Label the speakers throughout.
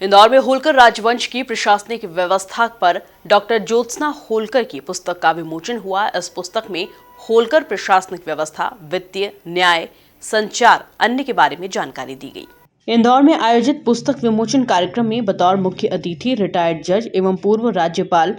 Speaker 1: इंदौर में होलकर राजवंश की प्रशासनिक व्यवस्था पर डॉक्टर ज्योत्सना होलकर की पुस्तक का विमोचन हुआ। इस पुस्तक में होलकर प्रशासनिक व्यवस्था, वित्तीय, न्याय, संचार, अन्य के बारे में जानकारी दी गई। इंदौर में आयोजित पुस्तक विमोचन कार्यक्रम में बतौर मुख्य अतिथि रिटायर्ड जज एवं पूर्व राज्यपाल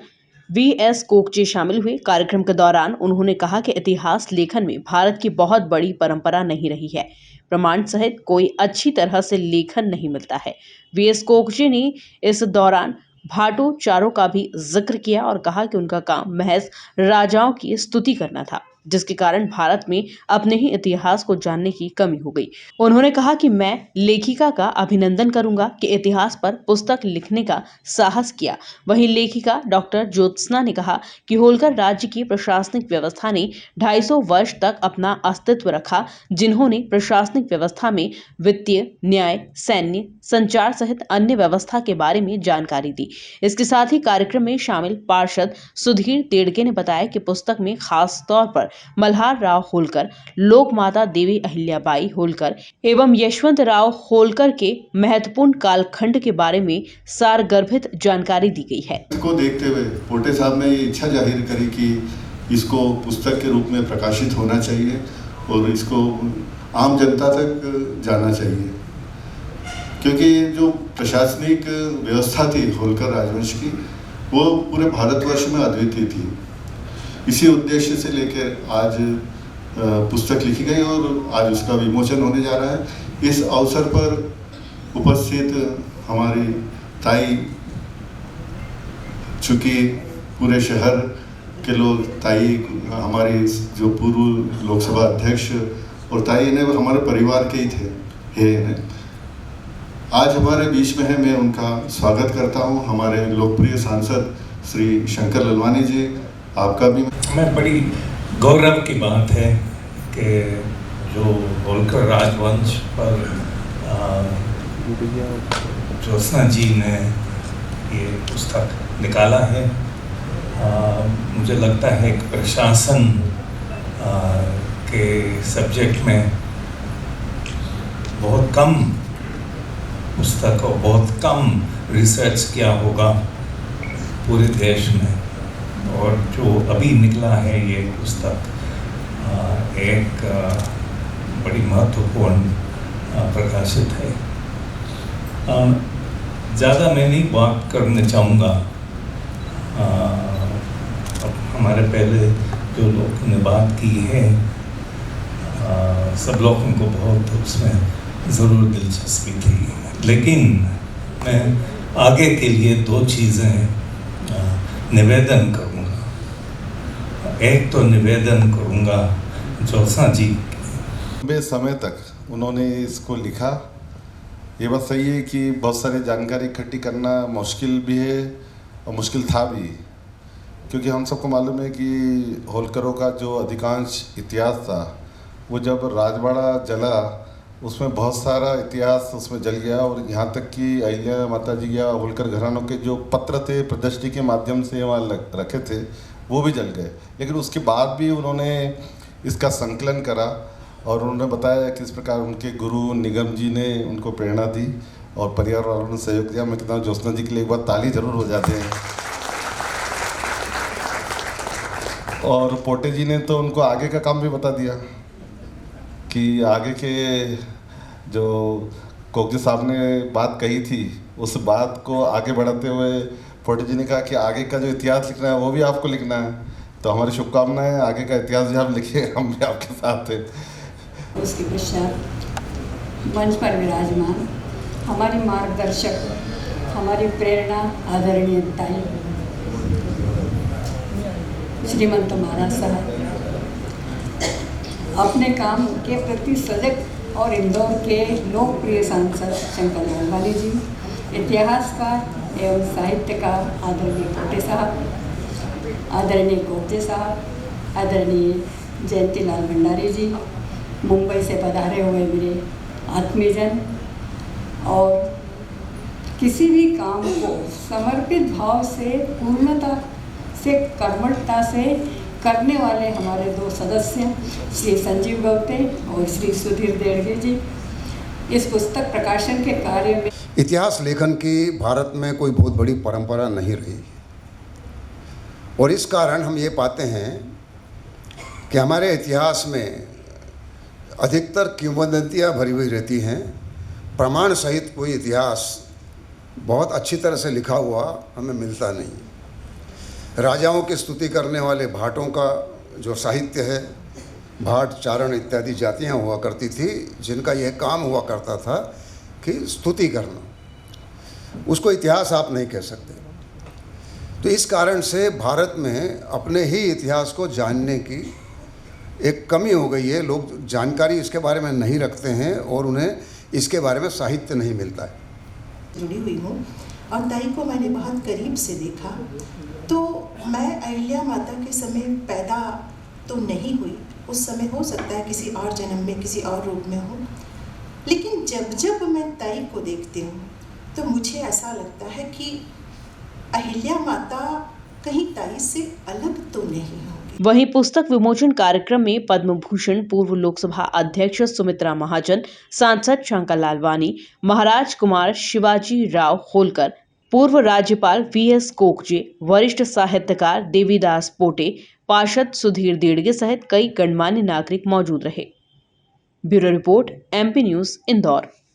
Speaker 1: वीएस कोकचे शामिल हुए। कार्यक्रम के दौरान उन्होंने कहा कि इतिहास लेखन में भारत की बहुत बड़ी परंपरा नहीं रही है। प्रमाण सहित कोई अच्छी तरह से लेखन नहीं मिलता है। वीएस कोकचे ने इस दौरान भाटो चारों का भी जिक्र किया और कहा कि उनका काम महज राजाओं की स्तुति करना था, जिसके कारण भारत में अपने ही इतिहास को जानने की कमी हो गई। उन्होंने कहा कि मैं लेखिका का अभिनंदन करूंगा कि इतिहास पर पुस्तक लिखने का साहस किया। वहीं लेखिका डॉक्टर ज्योत्सना ने कहा कि होलकर राज्य की प्रशासनिक व्यवस्था ने 250 वर्ष तक अपना अस्तित्व रखा, जिन्होंने प्रशासनिक व्यवस्था में वित्तीय, न्याय, सैन्य, संचार सहित अन्य व्यवस्था के बारे में जानकारी दी। इसके साथ ही कार्यक्रम में शामिल पार्षद सुधीर तेड़के ने बताया कि पुस्तक में खास तौर पर मल्हार राव होलकर, लोक माता देवी अहिल्याबाई होलकर एवं यशवंत राव होलकर के महत्वपूर्ण कालखंड के बारे में सारगर्भित जानकारी दी गई है।
Speaker 2: इसको देखते हुए पोटे साहब ने ये इच्छा जाहिर करी कि इसको पुस्तक के रूप में प्रकाशित होना चाहिए और इसको आम जनता तक जाना चाहिए, क्योंकि जो प्रशासनिक व्यवस्था थी होलकर राजवंश की, वो पूरे भारतवर्ष में अद्वितीय थी। इसी उद्देश्य से लेकर आज पुस्तक लिखी गई और आज उसका विमोचन होने जा रहा है। इस अवसर पर उपस्थित हमारी ताई, चूँकि पूरे शहर के लोग, ताई हमारी जो पूर्व लोकसभा अध्यक्ष और ताई ने हमारे परिवार के ही थे, आज हमारे बीच में है। मैं उनका स्वागत करता हूं। हमारे लोकप्रिय सांसद श्री शंकर ललवानी जी, आपका भी
Speaker 3: मैं बड़ी गौरव की बात है कि जो होलकर राजवंश पर ज्योत्सना जी ने ये पुस्तक निकाला है। मुझे लगता है कि प्रशासन के सब्जेक्ट में बहुत कम पुस्तक और बहुत कम रिसर्च किया होगा पूरे देश में, और जो अभी निकला है ये पुस्तक एक बड़ी महत्वपूर्ण प्रकाशित है। ज़्यादा मैं नहीं बात करना चाहूँगा। हमारे पहले जो लोगों ने बात की है, सब लोगों को बहुत उसमें ज़रूर दिलचस्पी थी, लेकिन मैं आगे के लिए दो चीज़ें निवेदन करूँगा। एक तो निवेदन करूँगा ज्योत्सना जी,
Speaker 2: लंबे समय तक उन्होंने इसको लिखा। ये बात सही है कि बहुत सारी जानकारी इकट्ठी करना मुश्किल भी है और मुश्किल था भी, क्योंकि हम सबको मालूम है कि होलकरों का जो अधिकांश इतिहास था, वो जब राजवाड़ा जला उसमें बहुत सारा इतिहास उसमें जल गया, और यहाँ तक कि अहिल्या माता जी या होलकर घरानों के जो पत्र थे प्रदर्शनी के माध्यम से वहाँ रखे थे, वो भी जल गए। लेकिन उसके बाद भी उन्होंने इसका संकलन करा और उन्होंने बताया कि इस प्रकार उनके गुरु निगम जी ने उनको प्रेरणा दी और परिवार वालों ने सहयोग दिया। मैं कहता हूँ ज्योत्सना जी के लिए एक बार ताली जरूर हो जाते हैं। और पोटे जी ने तो उनको आगे का काम भी बता दिया कि आगे के जो कोकजे साहब ने बात कही थी, उस बात को आगे बढ़ाते हुए पोटे जी ने कहा कि आगे का जो इतिहास लिखना है वो भी आपको लिखना है। तो हमारी शुभकामनाएं, आगे का इतिहास भी आप लिखिए, हम भी आपके साथ हैं।
Speaker 4: उसके पश्चात मंच पर विराजमान हमारी मार्गदर्शक, हमारी प्रेरणा आदरणीय ताई श्रीमंत महाराज साहब अपने काम के प्रति सजग, और इंदौर के लोकप्रिय सांसद शंकर ललवानी जी, इतिहासकार एवं साहित्यकार आदरणीय पोटे साहब, आदरणीय कोकचे साहब, आदरणीय जयंतीलाल भंडारी जी, मुंबई से पधारे हुए मेरे आत्मीयजन, और किसी भी काम को समर्पित भाव से, पूर्णता से, कर्मठता से करने वाले हमारे दो सदस्य श्री संजीव गौते और श्री सुधीर देड़गे जी, इस पुस्तक प्रकाशन के कार्य में
Speaker 5: इतिहास लेखन की भारत में कोई बहुत बड़ी परंपरा नहीं रही और इस कारण हम ये पाते हैं कि हमारे इतिहास में अधिकतर किंवदंतियाँ भरी हुई रहती हैं। प्रमाण सहित कोई इतिहास बहुत अच्छी तरह से लिखा हुआ हमें मिलता नहीं। राजाओं की स्तुति करने वाले भाटों का जो साहित्य है, भाट, चारण इत्यादि जातियाँ हुआ करती थी जिनका यह काम हुआ करता था कि स्तुति करना, उसको इतिहास आप नहीं कह सकते। तो इस कारण से भारत में अपने ही इतिहास को जानने की एक कमी हो गई है। लोग जानकारी इसके बारे में नहीं रखते हैं और उन्हें इसके बारे में साहित्य नहीं मिलता है।
Speaker 6: जुड़ी हुई हूँ और ताई को मैंने बहुत करीब से देखा। तो मैं अहिल्या माता के समय पैदा तो नहीं हुई, उस समय हो सकता है किसी और जन्म में किसी और रूप में हो, लेकिन जब जब मैं ताई को देखती हूँ तो मुझे ऐसा लगता है कि अहिल्या माता कहीं ताई से अलग तो नहीं होगी।
Speaker 1: वहीं पुस्तक विमोचन कार्यक्रम में पद्म भूषण पूर्व लोकसभा अध्यक्ष सुमित्रा महाजन, सांसद शंकर लालवानी, महाराज कुमार शिवाजी राव होलकर, पूर्व राज्यपाल वीएस कोकजे, वरिष्ठ साहित्यकार देवीदास पोटे, पार्षद सुधीर देड़गे सहित कई गणमान्य नागरिक मौजूद रहे। Bureau report, MP news, Indore.